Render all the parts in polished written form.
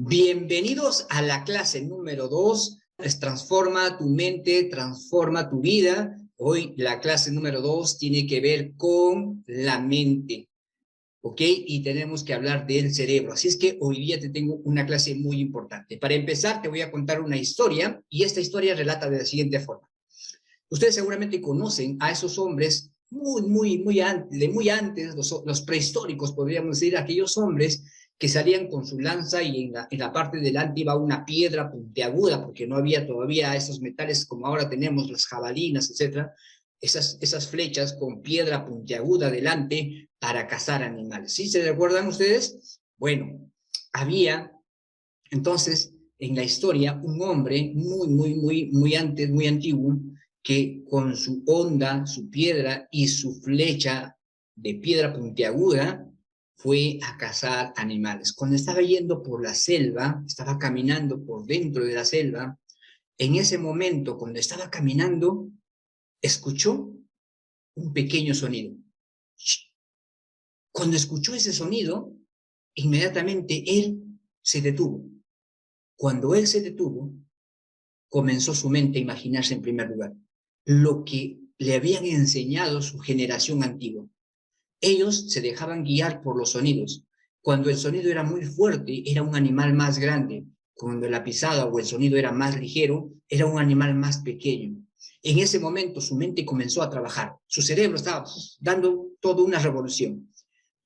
Bienvenidos a la clase número 2, transforma tu mente, transforma tu vida. Hoy la clase número 2 tiene que ver con la mente, ¿ok? Y tenemos que hablar del cerebro. Así es que hoy día te tengo una clase muy importante. Para empezar, te voy a contar una historia, y esta historia relata de la siguiente forma. Ustedes seguramente conocen a esos hombres muy antes, los prehistóricos, podríamos decir, aquellos hombres que salían con su lanza y en la parte delante iba una piedra puntiaguda, porque no había todavía esos metales como ahora tenemos, las jabalinas, etcétera, esas flechas con piedra puntiaguda delante para cazar animales. ¿Sí se recuerdan ustedes? Bueno, había entonces en la historia un hombre muy antiguo, que con su honda, su piedra y su flecha de piedra puntiaguda fue a cazar animales. Cuando estaba yendo por la selva, estaba caminando por dentro de la selva, en ese momento, cuando estaba caminando, escuchó un pequeño sonido. Cuando escuchó ese sonido, inmediatamente él se detuvo. Cuando él se detuvo, comenzó su mente a imaginarse en primer lugar lo que le habían enseñado su generación antigua. Ellos se dejaban guiar por los sonidos. Cuando el sonido era muy fuerte, era un animal más grande. Cuando la pisada o el sonido era más ligero, era un animal más pequeño. En ese momento su mente comenzó a trabajar. Su cerebro estaba dando toda una revolución.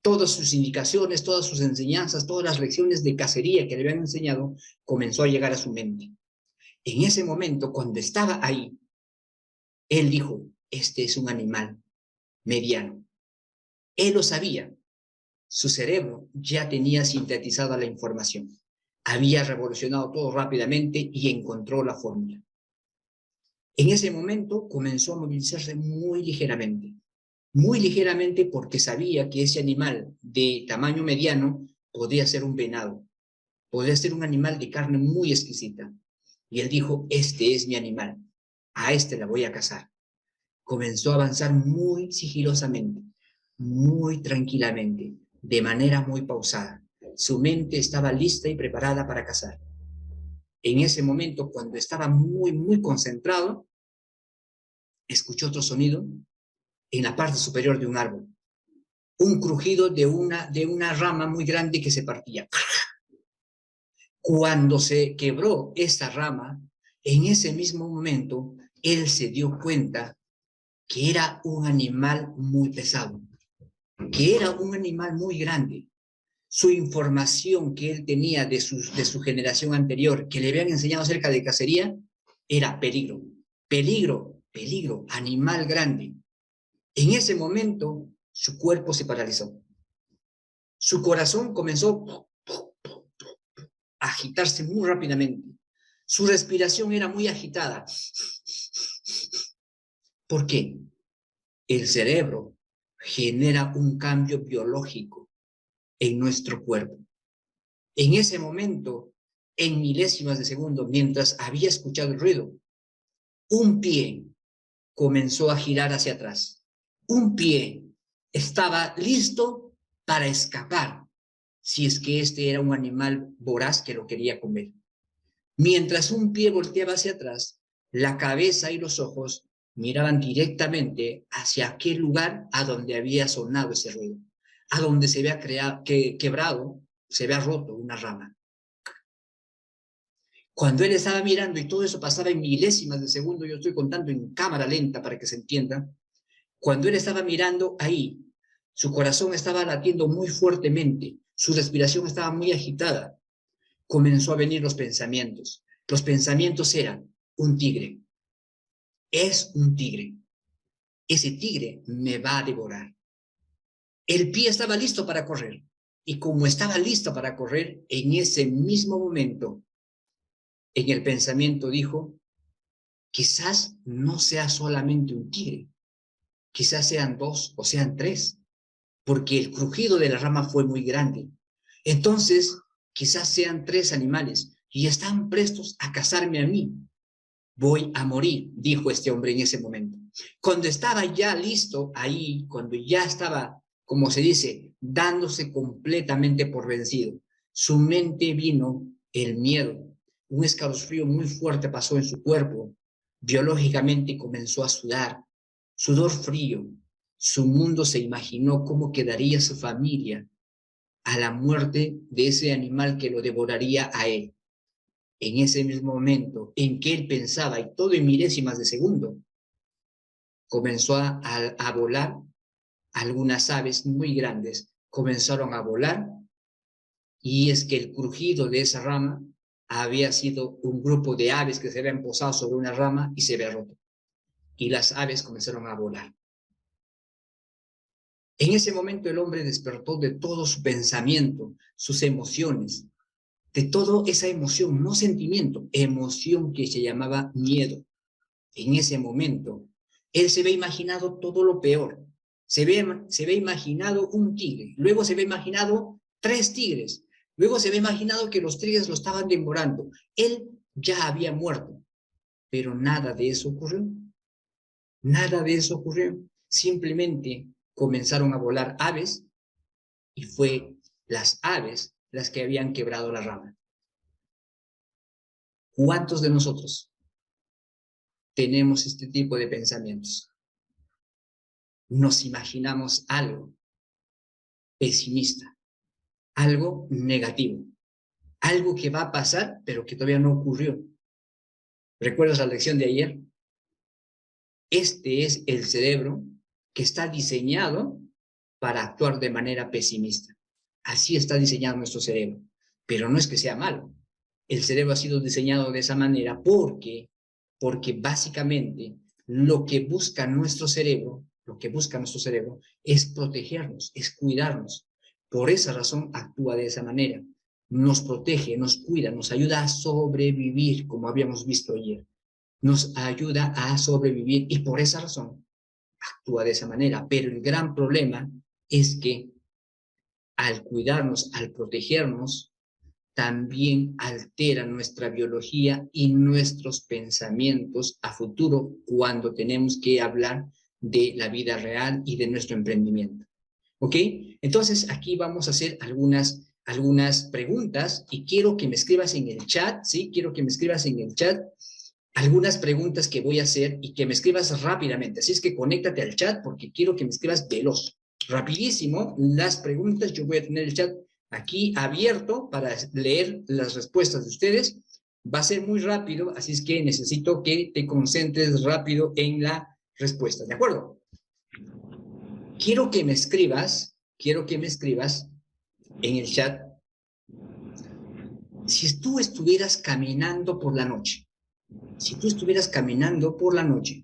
Todas sus indicaciones, todas sus enseñanzas, todas las lecciones de cacería que le habían enseñado, comenzó a llegar a su mente. En ese momento, cuando estaba ahí, él dijo, este es un animal mediano. Él lo sabía. Su cerebro ya tenía sintetizada la información. Había revolucionado todo rápidamente y encontró la fórmula. En ese momento comenzó a movilizarse muy ligeramente porque sabía que ese animal de tamaño mediano podía ser un venado, podía ser un animal de carne muy exquisita. Y él dijo, este es mi animal, a este la voy a cazar. Comenzó a avanzar muy sigilosamente, muy tranquilamente, de manera muy pausada. Su mente estaba lista y preparada para cazar. En ese momento, cuando estaba muy concentrado, escuchó otro sonido en la parte superior de un árbol. Un crujido de una rama muy grande que se partía. Cuando se quebró esa rama, en ese mismo momento, él se dio cuenta que era un animal muy pesado, que era un animal muy grande. Su información que él tenía de su generación anterior, que le habían enseñado acerca de cacería, era peligro, animal grande. En ese momento, su cuerpo se paralizó. Su corazón comenzó a agitarse muy rápidamente. Su respiración era muy agitada. ¿Por qué? El cerebro genera un cambio biológico en nuestro cuerpo. En ese momento, en milésimas de segundo, mientras había escuchado el ruido, un pie comenzó a girar hacia atrás. Un pie estaba listo para escapar, si es que este era un animal voraz que lo quería comer. Mientras un pie volteaba hacia atrás, la cabeza y los ojos miraban directamente hacia aquel lugar a donde había sonado ese ruido, a donde se había quebrado, se había roto una rama. Cuando él estaba mirando y todo eso pasaba en milésimas de segundo, yo estoy contando en cámara lenta para que se entienda, cuando él estaba mirando ahí, su corazón estaba latiendo muy fuertemente, su respiración estaba muy agitada. Comenzó a venir los pensamientos. Los pensamientos eran, un tigre, es un tigre, ese tigre me va a devorar. El pie estaba listo para correr, y como estaba listo para correr, en ese mismo momento, en el pensamiento dijo, quizás no sea solamente un tigre, quizás sean dos o sean tres, porque el crujido de la rama fue muy grande. Entonces, quizás sean tres animales y están prestos a cazarme a mí. Voy a morir, dijo este hombre en ese momento. Cuando estaba ya listo ahí, cuando ya estaba, como se dice, dándose completamente por vencido, su mente vino el miedo. Un escalofrío muy fuerte pasó en su cuerpo. Biológicamente comenzó a sudar, sudor frío. Su mundo se imaginó cómo quedaría su familia a la muerte de ese animal que lo devoraría a él. En ese mismo momento en que él pensaba, y todo en milésimas de segundo, comenzó a volar. Algunas aves muy grandes comenzaron a volar, y es que el crujido de esa rama había sido un grupo de aves que se habían posado sobre una rama y se había roto. Y las aves comenzaron a volar. En ese momento el hombre despertó de todo su pensamiento, sus emociones, de toda esa emoción, no sentimiento, emoción que se llamaba miedo. En ese momento, él se ve imaginado todo lo peor. Se ve imaginado un tigre, luego se ve imaginado 3 tigres, luego se ve imaginado que los tigres lo estaban devorando. Él ya había muerto, pero nada de eso ocurrió. Nada de eso ocurrió. Simplemente comenzaron a volar aves y fue las aves las que habían quebrado la rama. ¿Cuántos de nosotros tenemos este tipo de pensamientos? Nos imaginamos algo pesimista, algo negativo, algo que va a pasar, pero que todavía no ocurrió. ¿Recuerdas la lección de ayer? Este es el cerebro que está diseñado para actuar de manera pesimista. Así está diseñado nuestro cerebro, pero no es que sea malo. El cerebro ha sido diseñado de esa manera porque básicamente lo que busca nuestro cerebro es protegernos, es cuidarnos. Por esa razón actúa de esa manera. Nos protege, nos cuida, nos ayuda a sobrevivir, como habíamos visto ayer. Nos ayuda a sobrevivir y por esa razón actúa de esa manera. Pero el gran problema es que al cuidarnos, al protegernos, también altera nuestra biología y nuestros pensamientos a futuro cuando tenemos que hablar de la vida real y de nuestro emprendimiento. ¿Ok? Entonces, aquí vamos a hacer algunas preguntas y quiero que me escribas en el chat, ¿sí? Quiero que me escribas en el chat algunas preguntas que voy a hacer y que me escribas rápidamente. Así es que conéctate al chat porque quiero que me escribas veloz. Rapidísimo, las preguntas, yo voy a tener el chat aquí abierto para leer las respuestas de ustedes. Va a ser muy rápido, así es que necesito que te concentres rápido en la respuesta, ¿de acuerdo? Quiero que me escribas en el chat, si tú estuvieras caminando por la noche,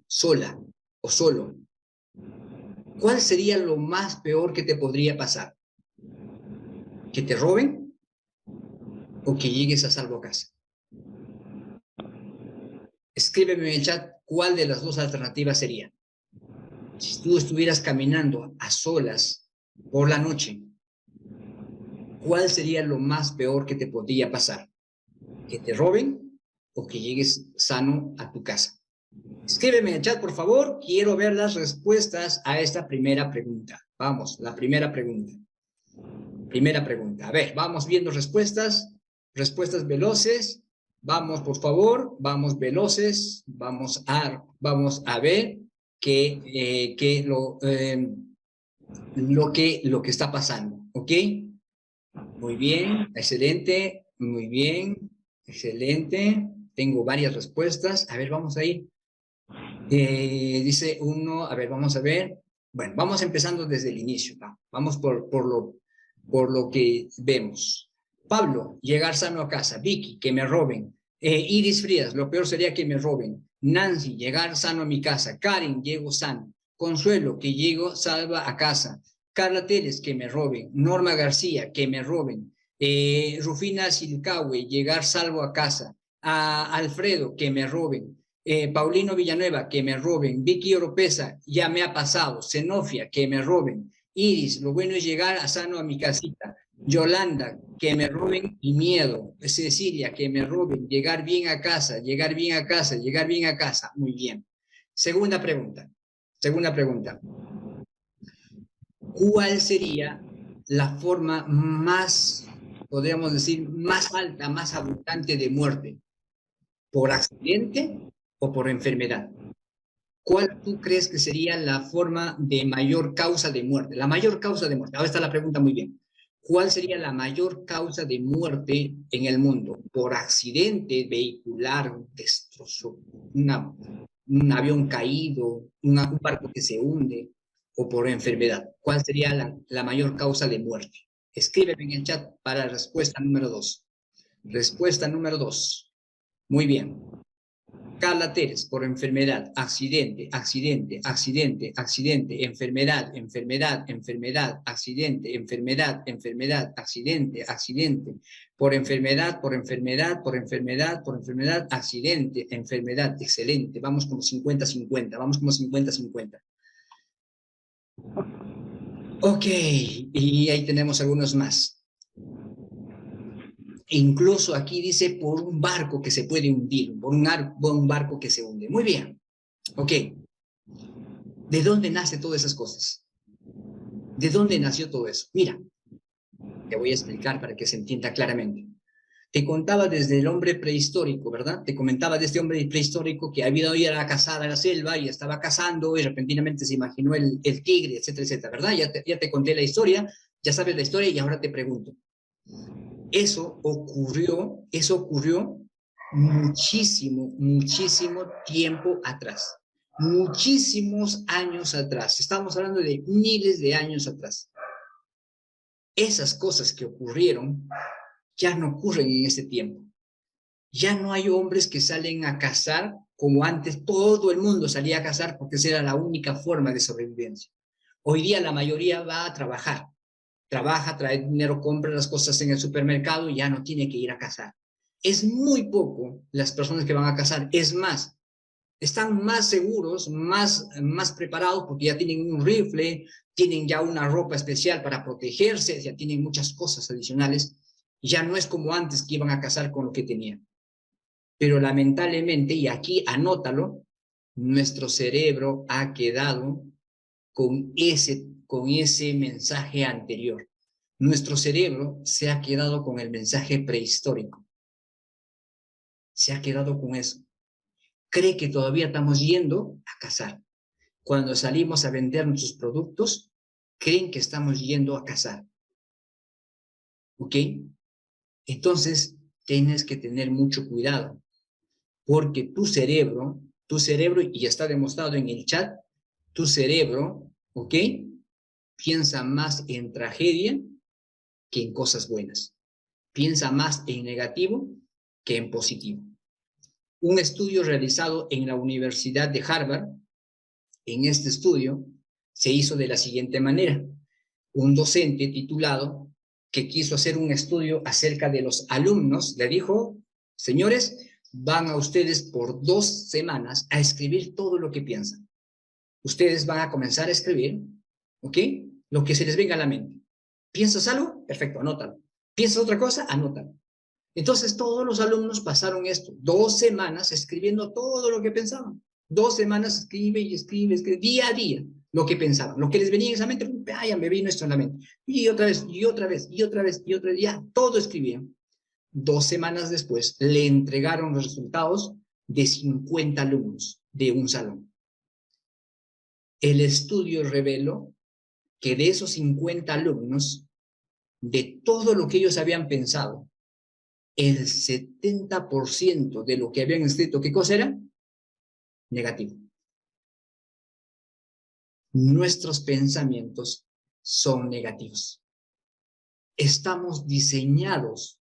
sola o solo, ¿cuál sería lo más peor que te podría pasar? ¿Que te roben o que llegues a salvo a casa? Escríbeme en el chat cuál de las dos alternativas sería. Si tú estuvieras caminando a solas por la noche, ¿cuál sería lo más peor que te podría pasar? ¿Que te roben o que llegues sano a tu casa? Escríbeme en el chat, por favor. Quiero ver las respuestas a esta primera pregunta. Vamos, la primera pregunta. A ver, vamos viendo respuestas veloces. Vamos, por favor, vamos veloces. Vamos a ver lo que está pasando, ¿ok? Muy bien, excelente, muy bien, excelente. Tengo varias respuestas. A ver, vamos a ir. Dice uno, a ver, vamos a ver. Bueno, vamos empezando desde el inicio. Vamos por lo que vemos. Pablo, llegar sano a casa. Vicky, que me roben. Iris Frías, lo peor sería que me roben. Nancy, llegar sano a mi casa. Karen, llego sano. Consuelo, que llego salva a casa. Carla Teles, que me roben. Norma García, que me roben. Rufina Silcahue, llegar salvo a casa. Alfredo, que me roben. Paulino Villanueva, que me roben. Vicky Oropesa, ya me ha pasado. Zenofia, que me roben. Iris, lo bueno es llegar a sano a mi casita. Yolanda, que me roben y miedo. Cecilia, que me roben. Llegar bien a casa, llegar bien a casa, llegar bien a casa. Muy bien. Segunda pregunta. ¿Cuál sería la forma más podríamos decir, más alta, más abundante de muerte? ¿Por accidente o por enfermedad? ¿Cuál tú crees que sería la forma de mayor causa de muerte? La mayor causa de muerte. Ahora está la pregunta muy bien. ¿Cuál sería la mayor causa de muerte en el mundo? ¿Por accidente vehicular, un destrozo, un avión caído, un barco que se hunde, o por enfermedad? ¿Cuál sería la mayor causa de muerte? Escríbeme en el chat para la respuesta número 2. Respuesta número 2. Muy bien. Carla Teres, por enfermedad, accidente, accidente, accidente, accidente, enfermedad, enfermedad, enfermedad, accidente, enfermedad, enfermedad, accidente, accidente, por enfermedad, por enfermedad, por enfermedad, por enfermedad, accidente, enfermedad, excelente. Vamos como 50-50, vamos como 50-50. Ok, y ahí tenemos algunos más. Incluso aquí dice por un barco que se puede hundir, por un barco que se hunde. Muy bien, ok. ¿De dónde nace todas esas cosas? ¿De dónde nació todo eso? Mira, te voy a explicar para que se entienda claramente. Te contaba desde el hombre prehistórico, ¿verdad? Te comentaba de este hombre prehistórico que había ido a cazar a la selva y estaba cazando y repentinamente se imaginó el tigre, etcétera, etcétera, ¿verdad? Ya te conté la historia, ya sabes la historia y ahora te pregunto. Eso ocurrió muchísimo, muchísimo tiempo atrás. Muchísimos años atrás. Estamos hablando de miles de años atrás. Esas cosas que ocurrieron ya no ocurren en este tiempo. Ya no hay hombres que salen a cazar como antes todo el mundo salía a cazar porque esa era la única forma de sobrevivencia. Hoy día la mayoría va a trabajar. Trabaja, trae dinero, compra las cosas en el supermercado y ya no tiene que ir a cazar. Es muy poco las personas que van a cazar. Es más, están más seguros, más preparados porque ya tienen un rifle, tienen ya una ropa especial para protegerse, ya tienen muchas cosas adicionales. Ya no es como antes que iban a cazar con lo que tenían. Pero lamentablemente, y aquí anótalo, nuestro cerebro ha quedado con ese mensaje anterior. Nuestro cerebro se ha quedado con el mensaje prehistórico. Se ha quedado con eso. Cree que todavía estamos yendo a cazar. Cuando salimos a vender nuestros productos, creen que estamos yendo a cazar. ¿Ok? Entonces, tienes que tener mucho cuidado, porque tu cerebro, y está demostrado en el chat, tu cerebro, ¿ok? Piensa más en tragedia que en cosas buenas. Piensa más en negativo que en positivo. Un estudio realizado en la Universidad de Harvard, en este estudio, se hizo de la siguiente manera. Un docente titulado que quiso hacer un estudio acerca de los alumnos, le dijo, señores, van a ustedes por 2 semanas a escribir todo lo que piensan. Ustedes van a comenzar a escribir, ¿ok? Lo que se les venga a la mente. ¿Piensas algo? Perfecto, anótalo. ¿Piensas otra cosa? Anótalo. Entonces todos los alumnos pasaron esto, 2 semanas escribiendo todo lo que pensaban. 2 semanas escribe y escribe, día a día, lo que pensaban, lo que les venía en esa mente, ya me vino esto en la mente. Y otra vez, y otra vez, y otra vez, y otra vez, ya, todo escribían. 2 semanas después le entregaron los resultados de 50 alumnos de un salón. El estudio reveló que de esos 50 alumnos, de todo lo que ellos habían pensado, el 70% de lo que habían escrito, ¿qué cosa era? Negativo. Nuestros pensamientos son negativos. Estamos diseñados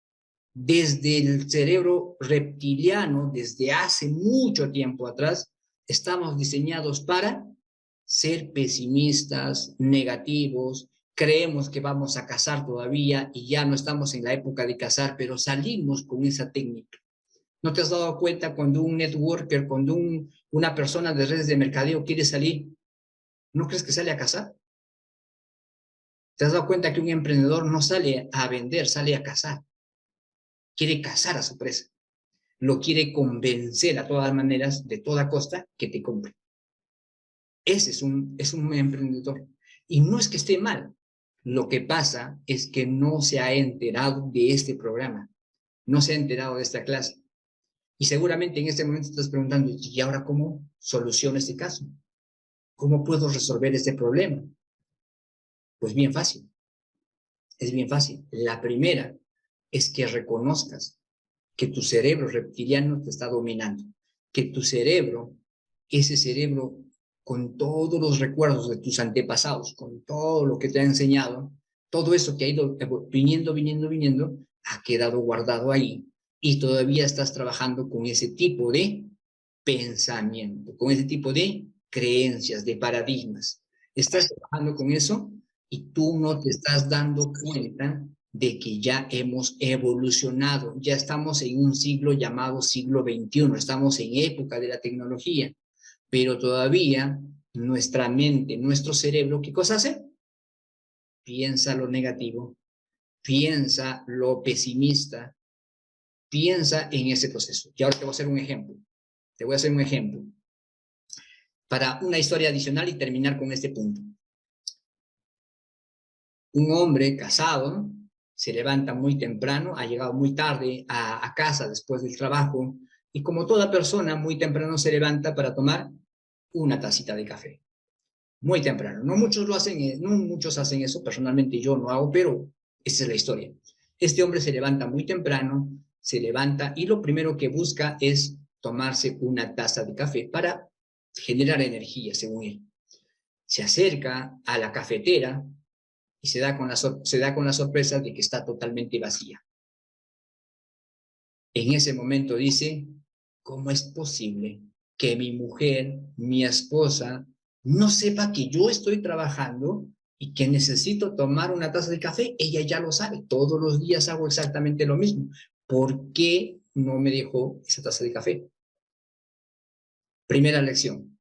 desde el cerebro reptiliano, desde hace mucho tiempo atrás, estamos diseñados para ser pesimistas, negativos, creemos que vamos a cazar todavía y ya no estamos en la época de cazar, pero salimos con esa técnica. ¿No te has dado cuenta cuando un networker, cuando una persona de redes de mercadeo quiere salir, no crees que sale a cazar? ¿Te has dado cuenta que un emprendedor no sale a vender, sale a cazar? Quiere cazar a su presa. Lo quiere convencer a todas maneras, de toda costa, que te compre. Ese es un emprendedor. Y no es que esté mal, Lo que pasa es que no se ha enterado de este programa, no se ha enterado de esta clase. Y seguramente en este momento estás preguntando, ¿y ahora cómo soluciono este caso? ¿Cómo puedo resolver este problema? Pues bien fácil, es bien fácil. La primera es que reconozcas que tu cerebro reptiliano te está dominando, que tu cerebro, ese cerebro con todos los recuerdos de tus antepasados, con todo lo que te ha enseñado, todo eso que ha ido viniendo, ha quedado guardado ahí y todavía estás trabajando con ese tipo de pensamiento, con ese tipo de creencias, de paradigmas. Estás trabajando con eso y tú no te estás dando cuenta de que ya hemos evolucionado, ya estamos en un siglo llamado siglo XXI, estamos en época de la tecnología, pero todavía nuestra mente, nuestro cerebro, ¿qué cosa hace? Piensa lo negativo, piensa lo pesimista, piensa en ese proceso. Y ahora te voy a hacer un ejemplo. Te voy a hacer un ejemplo para una historia adicional y terminar con este punto. Un hombre casado se levanta muy temprano, ha llegado muy tarde a casa después del trabajo y como toda persona muy temprano se levanta para tomar una tacita de café. Muy temprano. No muchos lo hacen, no muchos hacen eso, personalmente yo no hago, pero esa es la historia. Este hombre se levanta muy temprano, se levanta y lo primero que busca es tomarse una taza de café para generar energía, según él. Se acerca a la cafetera y se da con la sorpresa de que está totalmente vacía. En ese momento dice, ¿cómo es posible que mi mujer, mi esposa, no sepa que yo estoy trabajando y que necesito tomar una taza de café? Ella ya lo sabe, todos los días hago exactamente lo mismo. ¿Por qué no me dejó esa taza de café? Primera lección.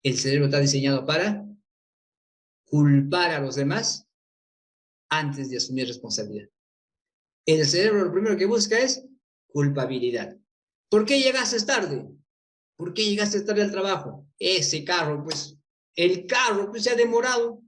El cerebro está diseñado para culpar a los demás antes de asumir responsabilidad. El cerebro lo primero que busca es culpabilidad. ¿Por qué llegaste tarde? ¿Por qué llegaste tarde al trabajo? Ese carro, pues, el carro pues, se ha demorado.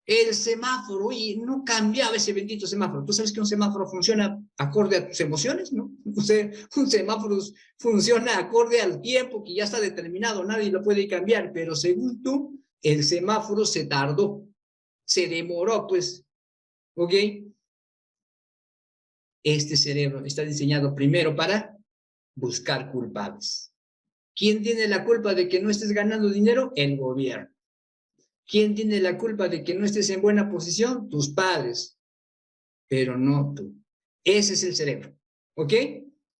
El semáforo, y no cambiaba ese bendito semáforo. ¿Tú sabes que un semáforo funciona acorde a tus emociones, no? O sea, un semáforo funciona acorde al tiempo que ya está determinado, nadie lo puede cambiar, pero según tú, el semáforo se tardó, se demoró, pues, ¿ok? Este cerebro está diseñado primero para buscar culpables. ¿Quién tiene la culpa de que no estés ganando dinero? El gobierno. ¿Quién tiene la culpa de que no estés en buena posición? Tus padres, pero no tú. Ese es el cerebro, ¿ok?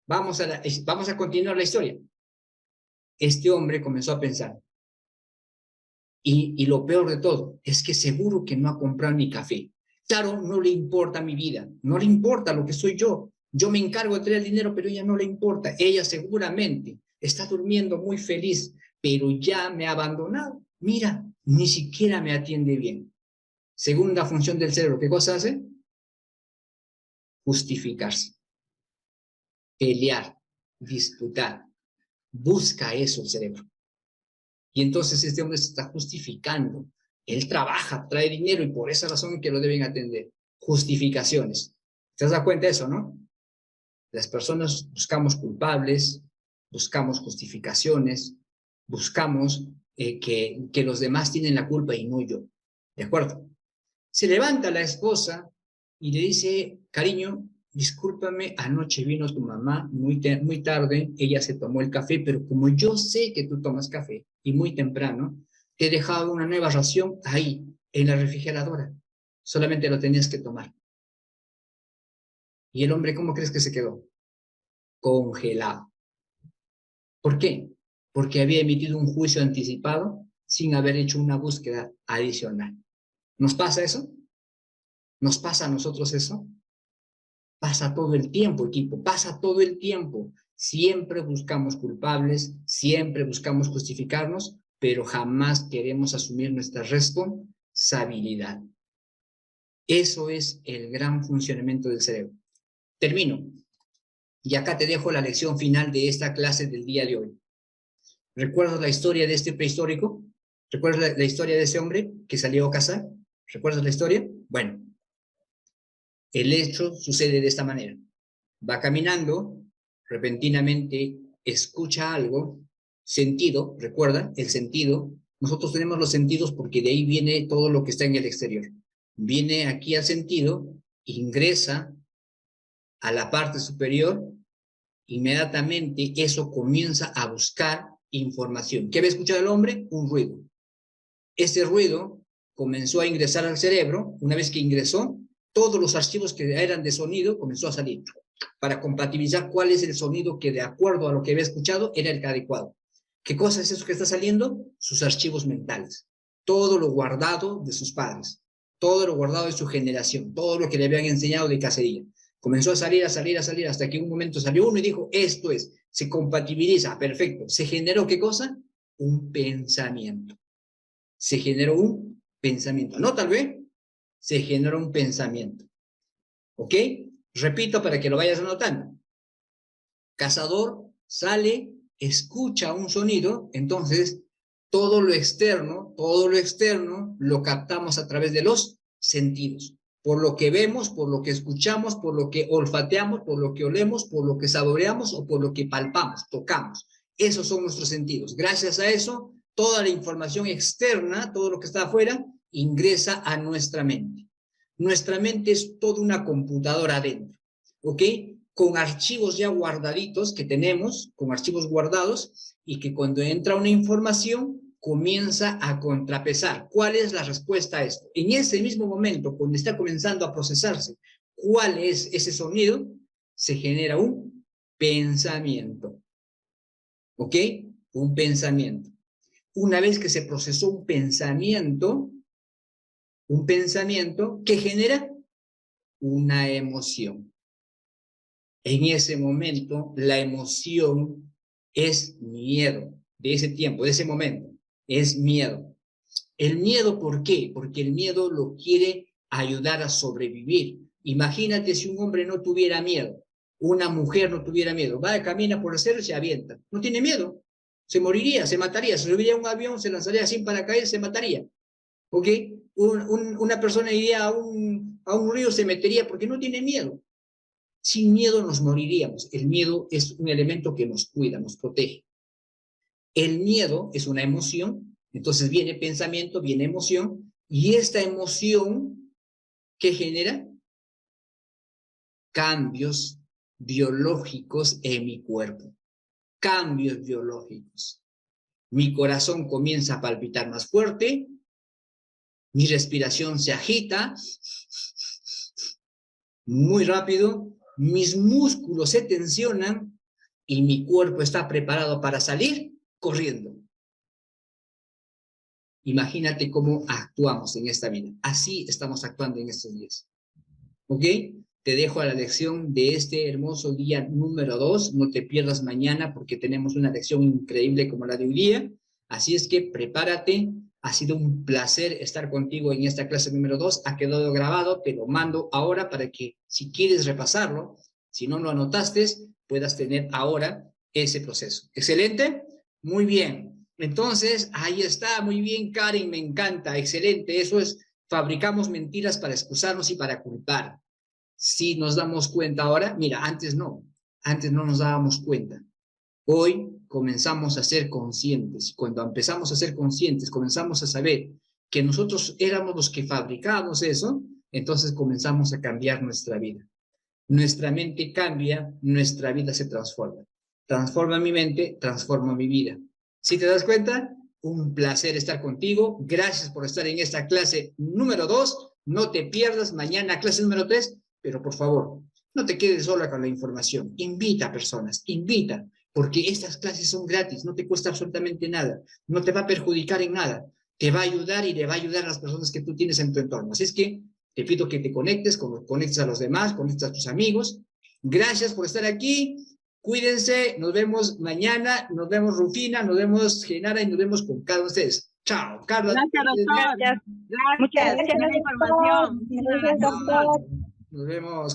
Vamos a continuar la historia. Este hombre comenzó a pensar, y lo peor de todo, es que seguro que no ha comprado mi café. Claro, no le importa mi vida, no le importa lo que soy yo. Yo me encargo de traer el dinero, pero ella no le importa. Ella seguramente está durmiendo muy feliz, pero ya me ha abandonado. Mira, ni siquiera me atiende bien. Segunda función del cerebro, ¿qué cosa hace? Justificarse, pelear, disputar. Busca eso el cerebro. Y entonces este hombre se está justificando. Él trabaja, trae dinero y por esa razón es que lo deben atender. Justificaciones. ¿Te has dado cuenta de eso, no? Las personas buscamos culpables, buscamos justificaciones, buscamos que los demás tienen la culpa y no yo. ¿De acuerdo? Se levanta la esposa y le dice, cariño, discúlpame, anoche vino tu mamá muy tarde, ella se tomó el café, pero como yo sé que tú tomas café y muy temprano, te he dejado una nueva ración ahí, en la refrigeradora. Solamente lo tenías que tomar. Y el hombre, ¿cómo crees que se quedó? Congelado. ¿Por qué? Porque había emitido un juicio anticipado sin haber hecho una búsqueda adicional. ¿Nos pasa eso? ¿Nos pasa a nosotros eso? Pasa todo el tiempo, equipo, pasa todo el tiempo. Siempre buscamos culpables, siempre buscamos justificarnos, pero jamás queremos asumir nuestra responsabilidad. Eso es el gran funcionamiento del cerebro. Termino. Y acá te dejo la lección final de esta clase del día de hoy. ¿Recuerdas la historia de este prehistórico? ¿Recuerdas la historia de ese hombre que salió a cazar? ¿Recuerdas la historia? Bueno, el hecho sucede de esta manera. Va caminando, repentinamente escucha algo, sentido, recuerda, el sentido. Nosotros tenemos los sentidos porque de ahí viene todo lo que está en el exterior. Viene aquí al sentido, ingresa a la parte superior, inmediatamente eso comienza a buscar información. ¿Qué había escuchado el hombre? Un ruido. Ese ruido comenzó a ingresar al cerebro. Una vez que ingresó, todos los archivos que eran de sonido comenzó a salir para compatibilizar cuál es el sonido que de acuerdo a lo que había escuchado era el adecuado. ¿Qué cosa es eso que está saliendo? Sus archivos mentales. Todo lo guardado de sus padres, todo lo guardado de su generación, todo lo que le habían enseñado de cacería. Comenzó a salir, hasta que en un momento salió uno y dijo, esto es, se compatibiliza, perfecto. ¿Se generó qué cosa? Un pensamiento. Se generó un pensamiento. No tal vez, se generó un pensamiento. ¿Ok? Repito para que lo vayas anotando. Cazador sale, escucha un sonido, entonces todo lo externo lo captamos a través de los sentidos. Por lo que vemos, por lo que escuchamos, por lo que olfateamos, por lo que olemos, por lo que saboreamos o por lo que palpamos, tocamos. Esos son nuestros sentidos. Gracias a eso, toda la información externa, todo lo que está afuera, ingresa a nuestra mente. Nuestra mente es toda una computadora adentro, ¿ok? Con archivos ya guardaditos que tenemos, con archivos guardados, y que cuando entra una información, comienza a contrapesar. ¿Cuál es la respuesta a esto? En ese mismo momento, cuando está comenzando a procesarse cuál es ese sonido, se genera un pensamiento. ¿Ok? Un pensamiento. Una vez que se procesó un pensamiento, ¿qué genera? Una emoción. En ese momento, la emoción es miedo, de ese tiempo, de ese momento, es miedo. ¿El miedo por qué? Porque el miedo lo quiere ayudar a sobrevivir. Imagínate si un hombre no tuviera miedo, una mujer no tuviera miedo, va, camina por el cerro y se avienta, no tiene miedo, se moriría, se mataría, se subiría a un avión, se lanzaría sin paracaídas, se mataría. ¿Ok? Una persona iría a un río, se metería porque no tiene miedo. Sin miedo nos moriríamos. El miedo es un elemento que nos cuida, nos protege. El miedo es una emoción, entonces viene pensamiento, viene emoción, y esta emoción, ¿qué genera? Cambios biológicos en mi cuerpo. Cambios biológicos. Mi corazón comienza a palpitar más fuerte, mi respiración se agita muy rápido, mis músculos se tensionan y mi cuerpo está preparado para salir corriendo. Imagínate cómo actuamos en esta vida. Así estamos actuando en estos días. ¿Ok? Te dejo a la lección de este hermoso día número 2. No te pierdas mañana porque tenemos una lección increíble como la de hoy día. Así es que prepárate. Ha sido un placer estar contigo en esta clase número 2. Ha quedado grabado, te lo mando ahora para que si quieres repasarlo, si no lo anotaste, puedas tener ahora ese proceso. ¿Excelente? Muy bien. Entonces, ahí está. Muy bien, Karen, me encanta. Excelente. Eso es, fabricamos mentiras para excusarnos y para culpar. Si nos damos cuenta ahora, mira, antes no nos dábamos cuenta. Hoy comenzamos a ser conscientes. Cuando empezamos a ser conscientes, comenzamos a saber que nosotros éramos los que fabricábamos eso, entonces comenzamos a cambiar nuestra vida. Nuestra mente cambia, nuestra vida se transforma. Transforma mi mente, transforma mi vida. ¿Sí te das cuenta? Un placer estar contigo. Gracias por estar en esta clase número 2. No te pierdas mañana clase número 3, pero por favor, no te quedes sola con la información. Invita a personas, invita, porque estas clases son gratis, no te cuesta absolutamente nada, no te va a perjudicar en nada, te va a ayudar y le va a ayudar a las personas que tú tienes en tu entorno. Así es que te pido que te conectes a los demás, conectes a tus amigos. Gracias por estar aquí. Cuídense, nos vemos mañana, nos vemos Rufina, nos vemos Genara y nos vemos con cada uno de ustedes. Chao, Carla. Gracias, doctor. Gracias. Muchas gracias por la información. Gracias, doctor. Nos vemos.